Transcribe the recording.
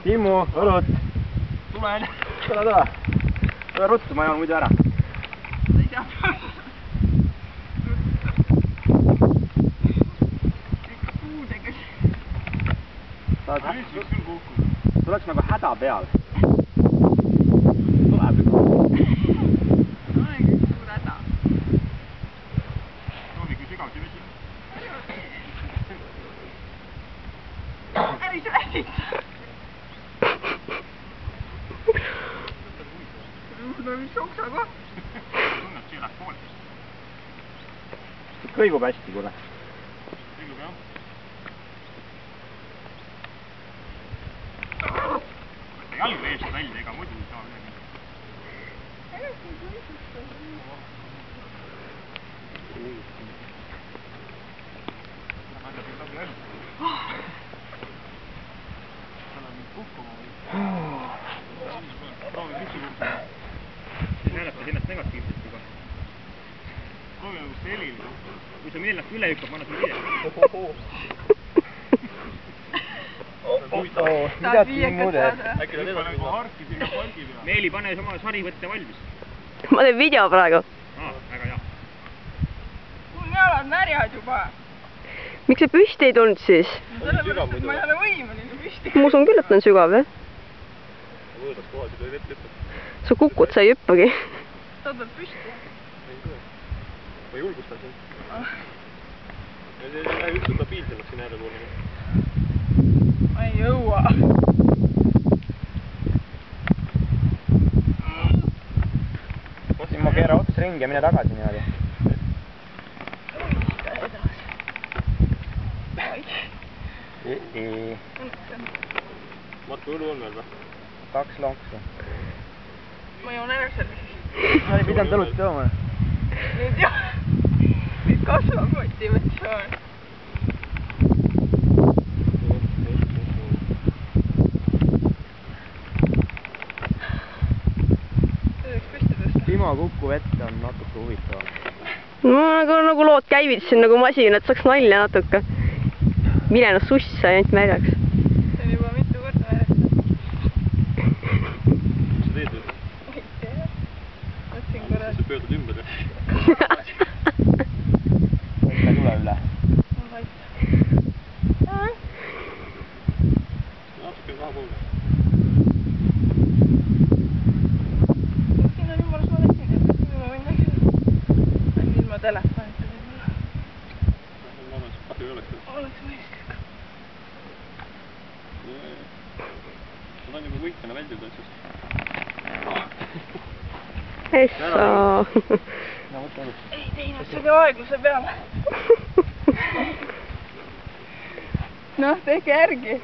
Timmu, õlut. Tulen. Tule. Tule ruttu, ma joon muidu ära. Ei tea. Puudega. Nüüd võiks küll kukkuda. Sul oleks nagu häda peal. Tuleb üks. Olegi üks suur häda. Proovi, kui sügav see vesi. Päris väsita. No mis oksa koht. Tunned, see läheb pooleks. Kõigub hästi, kuule. Kõigub jah. Võtta jalg eest välja, ega muidu ei saa midagi. Proovi püksi kukkuma. Siis hääletas ennast negatiivselt juba. Proovi nagu selil. Kui sa ennast üle hüppab, ma annan sulle Mida Timmu teeb? Äkki ta teeb nagu harki sinna palgi peale. Meeli, pane oma sarivõtte valmis. Ma teen video praegu. Väga hea. Mul jalad närjad juba. Miks see püsti ei tulnud siis? Sellepärast, et ma ei ole võimeline püsti. Ma usun küll, et on sügav, jah? Võõdas kohas ei tohi vett hüppata. Sa kukud, sa ei hüppagi. Sa oled püsti. Ma julgustan sind. See lähe üldse stabiilsemaks siin ääre poole. Ma ei jõua. Timmu, keera ots ringi ja mine tagasi niimoodi. Matku õlu on veel või? 2 lonksu. Ma joon ära selle siis. Ma ei pidanud õlut jooma. Nüüd jah. Nüüd kasvab motivatsioon. Timo kukku vette on natuke huvitav. No nagu lood käivitasin nagu masin, et saaks nalja natuke. Mine no sussa ja ainult märjaks. See on juba mitu korda märjaks. Mis sa teed nüüd? Ei tea. Mõtlesin korra. Sa pöördud ümber ja? Võtta tule üle. Ma vaita. Natuke kaha poole. Siin on jumala suur asi. Ma võin näha. Ilma telefonita. Ma arvan, et kahju ei oleks. Oleks mõistlik. Ma tahan juba võitlema väldida otsast. Essa. No võtta õlut. Ei teinud seda aegluse peale. Noh, tehke järgi.